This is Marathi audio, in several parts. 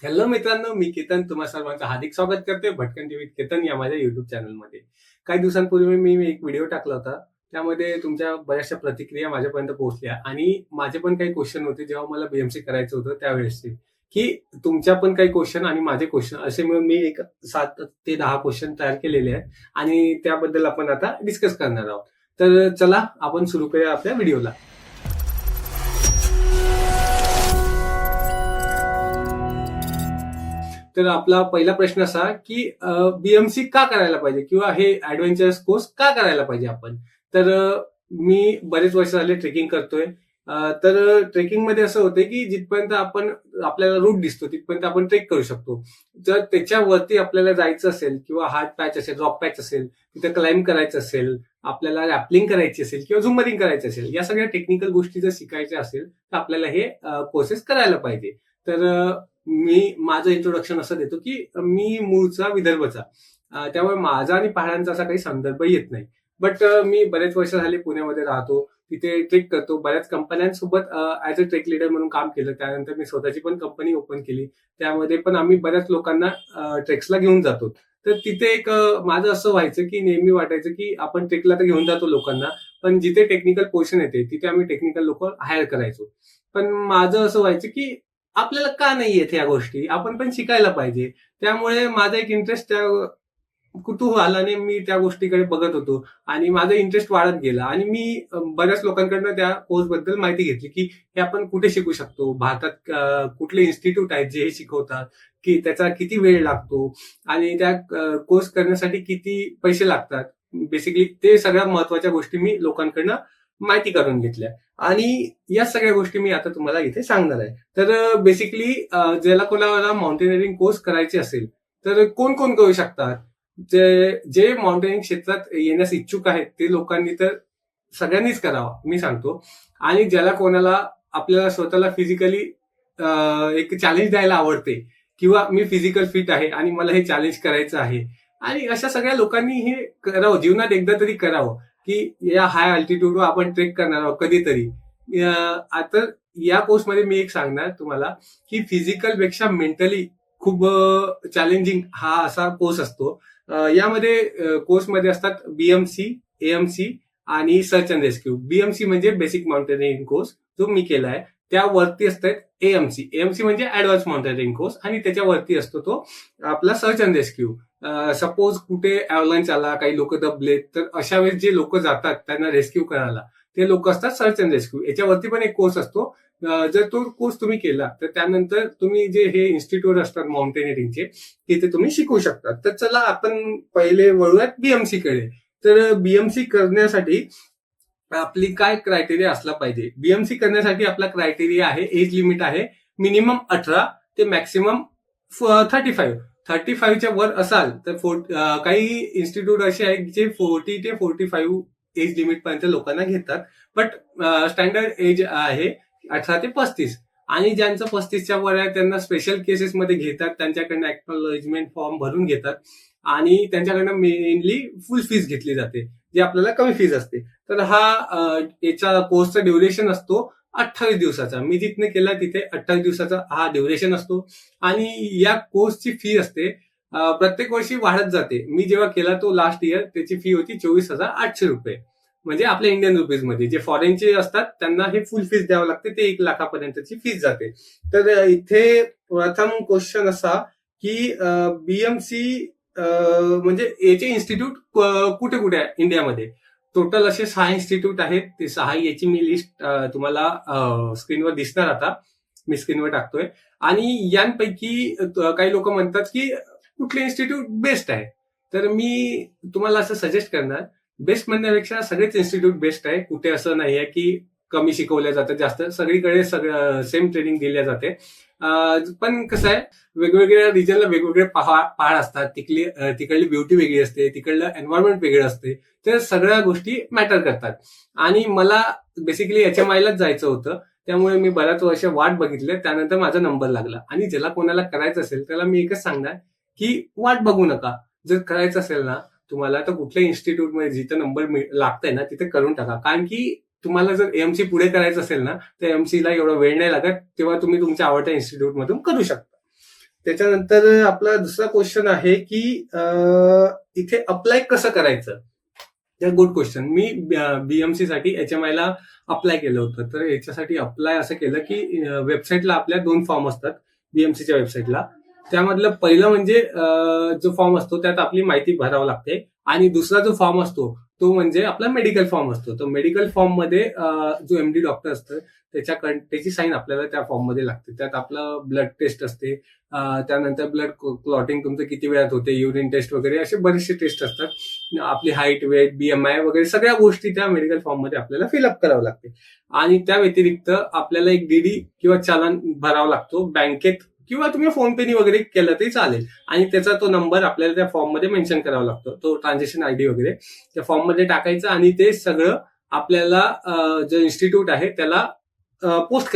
हॅलो मित्रांनो, मी केतन तुम्हा सर्वांचं हार्दिक स्वागत करते भटकन टीव्ही केतन या माझ्या युट्यूब चॅनलमध्ये. काही दिवसांपूर्वी मी एक व्हिडिओ टाकला होता. त्यामध्ये तुमच्या बऱ्याचशा प्रतिक्रिया माझ्यापर्यंत पोहोचल्या आणि माझे पण काही क्वेश्चन होते जेव्हा मला बीएमसी करायचं होतं त्यावेळेसचे, की तुमच्या पण काही क्वेश्चन आणि माझे क्वेश्चन असे मिळून मी एक 7 ते 10 क्वेश्चन तयार केलेले आहेत आणि त्याबद्दल आपण आता डिस्कस करणार आहोत. तर चला आपण सुरू करूया आपल्या व्हिडिओला. तर आपला पहिला प्रश्न असा की बीएमसी का करायला पाहिजे किंवा हे ऍडव्हेंचरस कोर्स का करायला पाहिजे आपण. तर मी बरेच वर्ष झाले ट्रेकिंग करतोय. तर ट्रेकिंगमध्ये असं होतं की जिथपर्यंत आपल्याला रूट दिसतो तिथपर्यंत आपण ट्रेक करू शकतो. जर त्याच्यावरती आपल्याला जायचं असेल किंवा हार्ड पॅच असेल, रॉक पॅच असेल, तिथे क्लाइंब करायचं असेल, आपल्याला रॅपलिंग करायची असेल किंवा झुमरिंग करायचं असेल, या सगळ्या टेक्निकल गोष्टी जर शिकायच्या असेल तर आपल्याला हे कोर्सेस करायला पाहिजे. तर मी माझं इंट्रोडक्शन असं देतो की मी मूळचा विदर्भचा, त्यामुळे माझा आणि पहाडांचा असा काही संदर्भ येत नाही. बट मी बरेच वर्ष झाले पुण्यामध्ये राहतो, तिथे ट्रेक करतो. बऱ्याच कंपन्यांसोबत ऍज अ ट्रेक लीडर म्हणून काम केलं. त्यानंतर मी स्वतःची पण कंपनी ओपन केली. त्यामध्ये पण आम्ही बऱ्याच लोकांना ट्रेक्सला घेऊन जातो. तर तिथे एक माझं असं व्हायचं की नेहमी वाटायचं की आपण ट्रेकला तर घेऊन जातो लोकांना, पण जिथे टेक्निकल पोर्शन येते तिथे आम्ही टेक्निकल लोक हायर करायचो. पण माझं असं व्हायचं की आपल्याला का नाही येत या गोष्टी, आपण पण शिकायला पाहिजे. त्यामुळे माझा एक इंटरेस्ट त्या कुतूहलाने मी त्या गोष्टीकडे बघत होतो आणि माझा इंटरेस्ट वाढत गेला आणि मी बऱ्याच लोकांकडनं त्या कोर्स बद्दल माहिती घेतली की हे आपण कुठे शिकू शकतो, भारतात कुठले इन्स्टिट्यूट आहेत जे हे शिकवतात, की त्याचा किती वेळ लागतो आणि त्या कोर्स करण्यासाठी किती पैसे लागतात. बेसिकली ते सगळ्या महत्वाच्या गोष्टी मी लोकांकडनं माहिती करून घेतल्या आणि या सगळ्या गोष्टी मी आता तुम्हाला इथे सांगणार आहे. तर बेसिकली ज्याला कोणाला माउंटेनिअरिंग कोर्स करायचे असेल तर कोण कोण करू शकतात. जे माउंटेनिंग क्षेत्रात येण्यास इच्छुक आहेत ते लोकांनी तर सगळ्यांनीच करावा मी सांगतो. आणि ज्याला कोणाला आपल्याला स्वतःला फिजिकली एक चॅलेंज द्यायला आवडते किंवा मी फिजिकल फिट आहे आणि मला हे चॅलेंज करायचं आहे, आणि अशा सगळ्या लोकांनी हे करावं, जीवनात एकदा तरी करावं की या हाय अल्टिट्यूडवर आपण ट्रेक करणार आहोत कधीतरी. आता या कोर्समध्ये मी एक सांगणार तुम्हाला की फिजिकल पेक्षा मेंटली खूप चॅलेंजिंग हा असा कोर्स असतो. यामध्ये कोर्समध्ये असतात बीएमसी, एएमसी आणि सर्च अँड रेस्क्यू. बीएमसी म्हणजे बेसिक माउंटेनिअरिंग कोर्स जो मी केला आहे. त्यावरती असतात एएमसी. एएमसी म्हणजे ऍडव्हान्स माउंटेनिअरिंग कोर्स आणि त्याच्यावरती असतो तो आपला सर्च अँड रेस्क्यू. सपोज कुठे अवलांच आला, काही लोक दबलेत, तर अशा वेळेस जे लोक जातात त्यांना रेस्क्यू करायला ते लोक असतात सर्च अँड रेस्क्यू. याच्यावरती पण एक कोर्स असतो. जर तो कोर्स तुम्ही केला तर त्यानंतर तुम्ही जे हे इन्स्टिट्यूट असतात माउंटेनिअरिंगचे तिथे तुम्ही शिकू शकता. तर चला आपण पहिले वळूयात बीएमसी कडे. तर बीएमसी करण्यासाठी आपली काय क्रायटेरिया असला पाहिजे. बीएमसी करण्यासाठी आपला क्रायटेरिया आहे, एज लिमिट आहे मिनिमम 18 ते मॅक्सिमम 35. 35च्या वर असाल तर काही इन्स्टिट्यूट असे आहेत जे 40 ते 45 एज लिमिट पर्यंत लोकांना घेतात. बट स्टँडर्ड एज आहे 18 ते 35. आणि ज्यांचं 35च्या वर आहे त्यांना स्पेशल केसेसमध्ये घेतात, त्यांच्याकडनं एक्नॉलेजमेंट फॉर्म भरून घेतात आणि त्यांच्याकडनं मेनली फुल फीस घेतली जाते, जे आपल्याला कमी फीस असते. तर हा याचा कोर्सचा ड्युरेशन असतो 28 दिवसाचा. मी जिथनं केला तिथे 28 दिवसाचा हा ड्युरेशन असतो आणि या कोर्सची फी असते प्रत्येक वर्षी वाढत जाते. मी जेव्हा केला तो लास्ट इयर त्याची फी होती 24,800 रुपये, म्हणजे आपल्या इंडियन रुपीजमध्ये. जे फॉरेनचे असतात त्यांना हे फुल फीस द्यावं लागते, ते 1 लाखापर्यंतची फीस जाते. तर इथे प्रथम क्वेश्चन असा की बीएमसी म्हणजे याचे इन्स्टिट्यूट कुठे कुठे आहे इंडियामध्ये. टोटल असे 6 इन्स्टिट्यूट आहेत. ते 6 याची मी लिस्ट तुम्हाला स्क्रीनवर दिसणार, आता मी स्क्रीनवर टाकतोय. आणि यांपैकी काही लोक म्हणतात की कुठले इन्स्टिट्यूट बेस्ट आहे. तर मी तुम्हाला असं सजेस्ट करणार, बेस्ट म्हणण्यापेक्षा सगळेच इन्स्टिट्यूट बेस्ट आहे. कुठे असं नाही आहे की कमी शिकवल्या जातं, जास्त सगळीकडे सेम ट्रेनिंग दिल्या जाते. पण कसं आहे, वेगवेगळ्या रिजनला वेगवेगळे पहाड असतात, तिकडली ब्युटी वेगळी असते, तिकडलं एन्व्हायरमेंट वेगळं असते. तर सगळ्या गोष्टी मॅटर करतात. आणि मला बेसिकली HMIलाच जायचं होतं, त्यामुळे मी बऱ्याच वर्ष वाट बघितली. त्यानंतर माझा नंबर लागला. आणि ज्याला कोणाला करायचं असेल त्याला मी एकच सांगणार की वाट बघू नका. जर करायचं असेल ना तुम्हाला तर कुठल्या इन्स्टिट्यूटमध्ये जिथं नंबर लागतंय ना तिथे करून टाका. कारण की तुम्हाला जर एएमसी पुढे करायचं असेल ना तर एएमसीला एवढा वेळ नाही लागत, तेव्हा तुम्ही तुमच्या आवडत्या इन्स्टिट्यूट मधून करू शकता. त्याच्यानंतर आपला दुसरा क्वेश्चन आहे की इथे अप्लाय कसं करायचं. Good question. मी बीएमसी साठी HMI ला अप्लाय केलं होतं. तर याच्यासाठी अप्लाय असं केलं की वेबसाईटला आपल्या 2 फॉर्म असतात बीएमसीच्या वेबसाईटला. त्यामधलं पहिलं म्हणजे जो फॉर्म असतो त्यात आपली माहिती भरावं लागते आणि दुसरा जो फॉर्म असतो तो म्हणजे आपला मेडिकल फॉर्म असतो. तो मेडिकल फॉर्म मध्ये जो MD डॉक्टर असतं त्याची साईन आपल्याला त्या फॉर्म मध्ये लागते. त्यात आपलं ब्लड टेस्ट असते, त्यानंतर ब्लड क्लॉटिंग तुमचं किती वेळात होते, युरिन टेस्ट वगैरे असे बरेचसे टेस्ट असतात. आपली हाईट, वेट, BMI वगैरे सगळ्या गोष्टी त्या मेडिकल फॉर्म मध्ये आपल्याला फिलअप करावं लागते. आणि त्या व्यतिरिक्त आपल्याला एक DD किंवा चालान भरावा लागतो बँकेत, किंवा तुम्ही फोन पेनी वगैरे केलं तरी चालेल. आणि त्याचा तो नंबर आपल्याला त्या फॉर्म मध्ये मेन्शन करावा लागतो, तो ट्रान्झॅक्शन ID वगैरे त्या फॉर्म मध्ये टाकायचं आणि ते सगळं आपल्याला जो इन्स्टिट्यूट आहे त्याला पोस्ट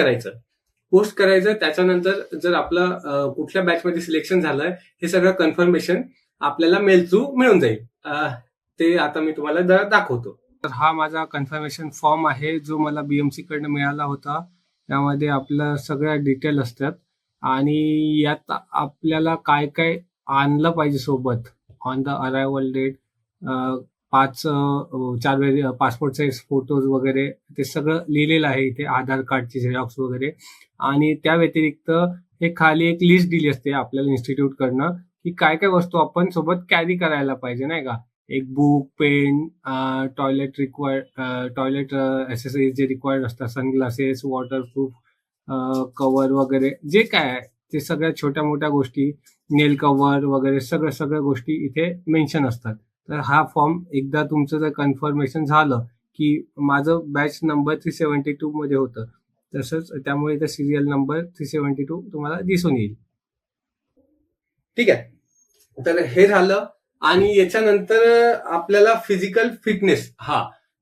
करायचं. त्याच्यानंतर जर आपलं कुठल्या बॅचमध्ये सिलेक्शन झालंय हे सगळं कन्फर्मेशन आपल्याला मेल थ्रू मिळून जाईल. ते आता मी तुम्हाला दाखवतो. तर हा माझा कन्फर्मेशन फॉर्म आहे जो मला BMC कडनं मिळाला होता. त्यामध्ये आपलं सगळ्या डिटेल असतात आणि यात आपल्याला काय काय आणलं पाहिजे सोबत on the arrival date, 4 passport size photos वगैरे ते सगळं लिहिलेलं आहे इथे, आधार कार्डची झेरॉक्स वगैरे. आणि त्या व्यतिरिक्त हे खाली एक लिस्ट दिली असते आपल्याला इन्स्टिट्यूट कडनं की काय काय वस्तू आपण सोबत कॅरी करायला पाहिजे, नाही का. एक बुक, पेन, टॉयलेट ॲसेसरीज जे रिक्वायर्ड असतात, सनग्लासेस, वॉटरप्रूफ कव्हर वगैरे जे काय आहे ते सगळ्या छोट्या मोठ्या गोष्टी, नेल कव्हर वगैरे सगळ्या गोष्टी इथे मेन्शन असतात. तर हा फॉर्म एकदा तुमचं जर कन्फर्मेशन झालं की माझं बॅच नंबर 372 मध्ये होतं, तसंच त्यामुळे इथं सिरियल नंबर 372 तुम्हाला दिसून येईल. ठीक आहे, तर हे झालं. आणि याच्यानंतर आपल्याला फिजिकल फिटनेस,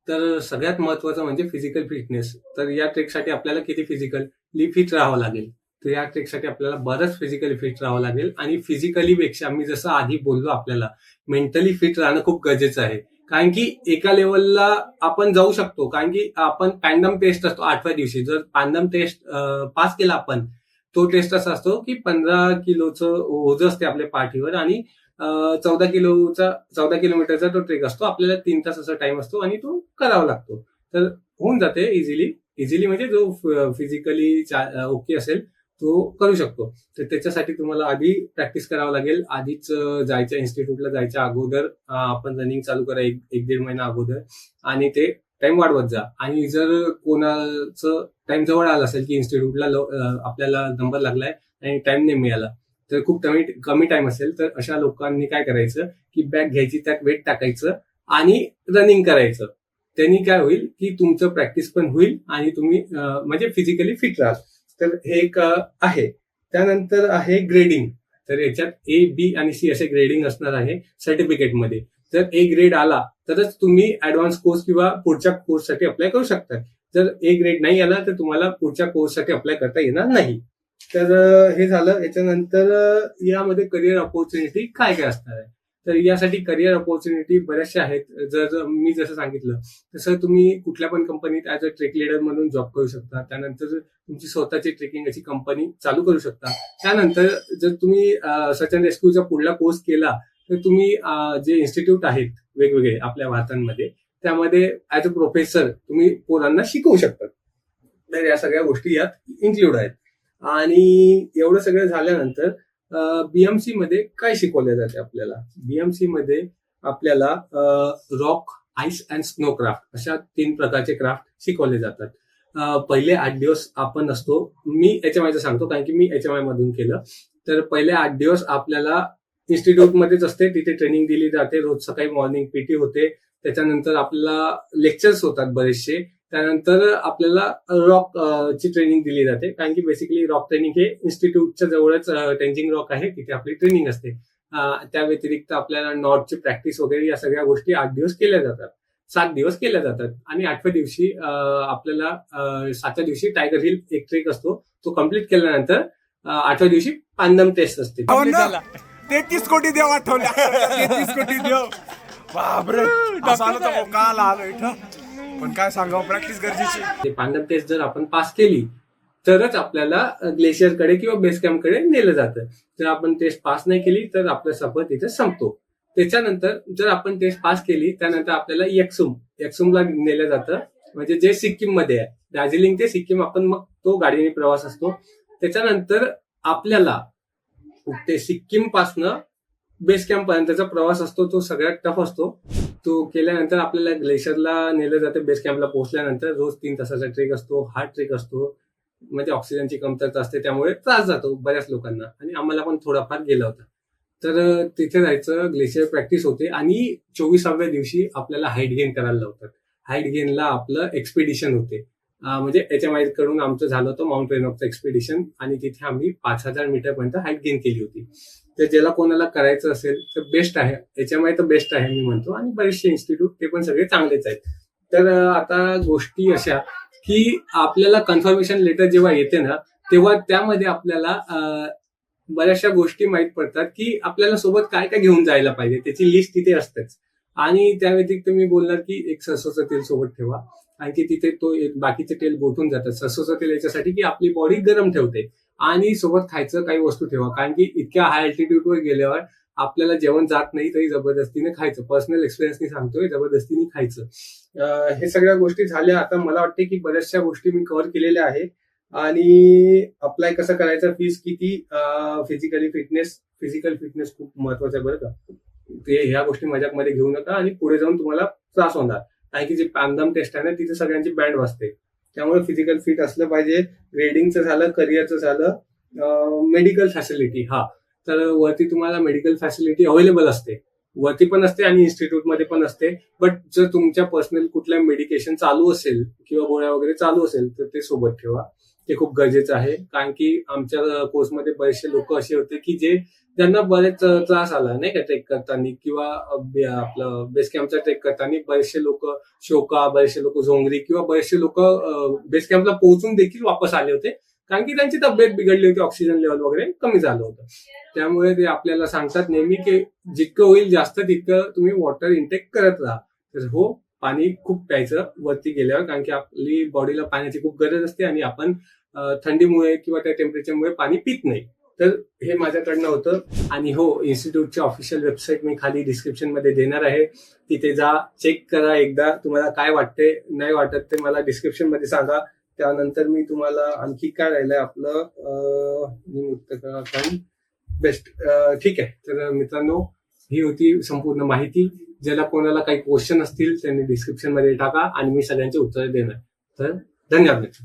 तर सगळ्यात महत्वाचं म्हणजे फिजिकल फिटनेस. तर या ट्रेकसाठी आपल्याला किती फिजिकली फिट राहावं लागेल, तर या ट्रेकसाठी आपल्याला बरंच फिजिकली फिट राहावं लागेल. आणि फिजिकली पेक्षा मी जसं आधी बोललो आपल्याला मेंटली फिट राहणं खूप गरजेचं आहे. कारण की एका लेवलला आपण जाऊ शकतो, कारण की आपण पॅन्डम टेस्ट असतो 8व्या दिवशी. जर पॅन्डम टेस्ट पास केला आपण, तो टेस्ट असा असतो की 15 किलोचं ओझं असते आपल्या पाठीवर आणि 14 किलोमीटरचा तो ट्रेक असतो. आपल्याला 3 तास असा टाइम असतो आणि तो करावा लागतो. तर होऊन जाते इझिली म्हणजे जो फिजिकली ओके असेल तो करू शकतो. तर त्याच्यासाठी तुम्हाला आधी प्रॅक्टिस करावं लागेल. आधीच जायच्या इन्स्टिट्यूटला जायच्या अगोदर आपण रनिंग चालू करा 1-1.5 महिना अगोदर आणि ते टाइम वाढवत जा. आणि जर कोणाचं टाइम जवळ आला असेल की इन्स्टिट्यूटला आपल्याला नंबर लागलाय आणि टाइम नाही मिळाला, तर खूप कमी टाइम असेल, तर अशा लोकांनी काय करायचं की बॅग घ्यायची, त्यात वेट टाकायचं आणि रनिंग करायचं. त्यांनी काय होईल की तुमचं प्रॅक्टिस पण होईल आणि तुम्ही म्हणजे फिजिकली फिट राहाल. तर हे एक आहे. त्यानंतर आहे ग्रेडिंग. तर याच्यात A, B आणि C असे ग्रेडिंग असणार आहे सर्टिफिकेटमध्ये. जर A ग्रेड आला तरच तुम्ही ऍडव्हान्स कोर्स किंवा पुढच्या कोर्ससाठी अप्लाय करू शकता. जर A ग्रेड नाही आला तर तुम्हाला पुढच्या कोर्ससाठी अप्लाय करता येणार नाही. तर हे झालं. याच्यानंतर यामध्ये करिअर ऑपॉर्च्युनिटी काय काय असणार आहे, तर यासाठी करिअर ऑपॉर्च्युनिटी बऱ्याचशा आहेत. जर मी जसं सांगितलं तसं तुम्ही कुठल्या पण कंपनीत ऍज अ ट्रेक लीडर म्हणून जॉब करू शकता. त्यानंतर तुमची स्वतःची ट्रेकिंग अशी कंपनी चालू करू शकता. त्यानंतर जर तुम्ही सर्च अँड रेस्क्यूचा पुढला कोर्स केला तर तुम्ही जे इन्स्टिट्यूट आहेत वेगवेगळे आपल्या भारतामध्ये, त्यामध्ये ऍज अ प्रोफेसर तुम्ही पोरांना शिकवू शकता. तर या सगळ्या गोष्टी यात इन्क्लूड आहेत. आणि एवढं सगळं झाल्यानंतर BMC मध्ये काय शिकवलं जाते आपल्याला. BMC मध्ये आपल्याला rock, ice and snow craft अशा 3 प्रकारचे क्राफ्ट शिकवले जातात. पहिले 8 दिवस आपण असतो, मी HMIचं सांगतो कारण की मी HMI मधून केलं. तर पहिले 8 दिवस आपल्याला इन्स्टिट्यूटमध्येच असते, तिथे ट्रेनिंग दिली जाते. रोज सकाळी मॉर्निंग PT होते. त्याच्यानंतर आपल्याला लेक्चर्स होतात बरेचसे. त्यानंतर आपल्याला रॉक ची ट्रेनिंग दिली जाते, कारण की बेसिकली रॉक ट्रेनिंग हे इन्स्टिट्यूटच्या जवळच टेंजिंग रॉक आहे, तिथे आपली ट्रेनिंग असते. त्या व्यतिरिक्त आपल्याला नॉर्थची प्रॅक्टिस वगैरे या सगळ्या गोष्टी 8 दिवस केल्या जातात, 7 दिवस केल्या जातात. आणि 8व्या दिवशी आपल्याला 7व्या दिवशी टायगर हिल एक ट्रेक असतो, तो कम्प्लीट केल्यानंतर 8व्या दिवशी पांदम टेस्ट असते. 33 कोटी देव आठवल्या, 33 कोटी देव. बापरे, काल आलो इथं. पण काय सांगावं, प्रॅक्टिस गरजेची. पांदम टेस्ट जर आपण पास केली तरच आपल्याला ग्लेशियरकडे किंवा बेस कॅम्पकडे नेलं जातं. जर आपण टेस्ट पास नाही केली तर आपला सफर तिथे संपतो. त्याच्यानंतर जर आपण टेस्ट पास केली त्यानंतर आपल्याला यक्सुमला नेलं जातं, म्हणजे जे सिक्कीम मध्ये आहे. दार्जिलिंग ते सिक्कीम आपण मग तो गाडीने प्रवास असतो. त्याच्यानंतर आपल्याला ते सिक्कीम पासनं बेस कॅम्प पर्यंतचा प्रवास असतो, तो सगळ्यात टफ असतो. तो केल्यानंतर आपल्याला ग्लेशियरला नेलं जातं. बेस कॅम्पला पोहोचल्यानंतर रोज 3 तासाचा ट्रेक असतो. हा ट्रेक असतो म्हणजे ऑक्सिजनची कमतरता असते, त्यामुळे त्रास जातो बऱ्याच लोकांना, आणि आम्हाला पण थोडाफार गेला होता. तर तिथे जायचं, ग्लेशियर प्रॅक्टिस होते आणि 24व्या दिवशी आपल्याला हाईट गेन करायला लावतात. हाईट गेनला आपलं एक्सपिडिशन होते. म्हणजे HMI कडून आमचं झालं होतं माउंट रेनॉकचं एक्सपिडिशन, आणि तिथे आम्ही 5000 मीटरपर्यंत हाईट गेन केली होती. तर ज्याला कोणाला करायचं असेल तर बेस्ट आहे, HMI तर बेस्ट आहे मी म्हणतो, आणि बरेचसे इन्स्टिट्यूट ते पण सगळे चांगलेच आहेत. तर आता गोष्टी अशा की आपल्याला कन्फर्मेशन लेटर जेव्हा येते ना, तेव्हा त्यामध्ये आपल्याला बऱ्याचशा गोष्टी माहीत पडतात की आपल्याला सोबत काय काय घेऊन जायला पाहिजे, त्याची लिस्ट तिथे असतेच. आणि त्या व्यतिरिक्त मी बोलणार की एक सरसोचं तेल सोबत ठेवा, आणि की तिथे तो एक बाकीचे तेल गोठून जातात. सरसोचं तेल याच्यासाठी की आपली बॉडी गरम ठेवते, आणि सोबत खायचं काही वस्तू ठेवा, कारण की इतक्या हाय अल्टिट्यूडवर गेल्यावर आपल्याला जेवण जात नाही तरी जबरदस्तीने खायचं. पर्सनल एक्सपिरियन्सनी सांगतोय, जबरदस्तीने खायचं. हे सगळ्या गोष्टी झाल्या. आता मला वाटते की बऱ्याचशा गोष्टी मी कव्हर केलेल्या आहे. आणि अप्लाय कसं करायचं, फीस किती, फिजिकल फिटनेस खूप महत्वाचं आहे बरं का. ते ह्या गोष्टी मजाकमध्ये घेऊ नका, आणि पुढे जाऊन तुम्हाला त्रास होणार. कारण की जे पॅनडम टेस्ट आहे ना, तिथे सगळ्यांची बँड वाजते. त्यामुळे फिजिकल फिट असलं पाहिजे. ग्रेडिंगचं झालं, करिअरचं झालं, मेडिकल फॅसिलिटी. तर वरती तुम्हाला मेडिकल फॅसिलिटी अवेलेबल असते, वरती पण असते आणि इन्स्टिट्यूटमध्ये पण असते. बट जर तुमच्या पर्सनल कुठल्या मेडिकेशन चालू असेल किंवा गोळ्या वगैरे चालू असेल तर ते सोबत ठेवा. ते खूप गरजेचं आहे, कारण की आमच्या कोर्समध्ये बरेचसे लोक असे होते की ज्यांना बरेच त्रास आला नाही का ट्रेक करताना, किंवा आपलं बेस कॅम्पचा ट्रेक करताना. बरेचसे लोक शोका, बरेचसे लोक झोंगरी, किंवा बरेचसे लोक बेस कॅम्पला पोहोचून देखील वापस आले होते, कारण की त्यांची तब्येत बिघडली होती, ऑक्सिजन लेवल वगैरे कमी झालं होतं. त्यामुळे ते आपल्याला सांगतात नेहमी की जितकं होईल जास्त तितकं तुम्ही वॉटर इंटेक करत राहा. तर हो, पाणी खूप प्यायचं वरती गेल्यावर, कारण की आपली बॉडीला पाण्याची खूप गरज असते, आणि आपण थंडीमुळे किंवा त्या टेम्परेचरमुळे पाणी पित नाही. तर हे माझ्याकडनं होतं. आणि हो, इन्स्टिट्यूटची ऑफिशियल वेबसाईट मी खाली डिस्क्रिप्शन मध्ये देणार आहे. तिथे जा, चेक करा एकदा. तुम्हाला काय वाटते नाही वाटत ते मला डिस्क्रिप्शन मध्ये सांगा. त्यानंतर मी तुम्हाला आणखी काय राहिलंय आपलं बेस्ट. ठीक आहे. तर मित्रांनो, ही होती संपूर्ण माहिती. ज्याला कोणाला काही क्वेश्चन असतील त्यांनी डिस्क्रिप्शन मध्ये टाका, आणि मी सगळ्यांची उत्तरे देणार. तर धन्यवाद मित्र.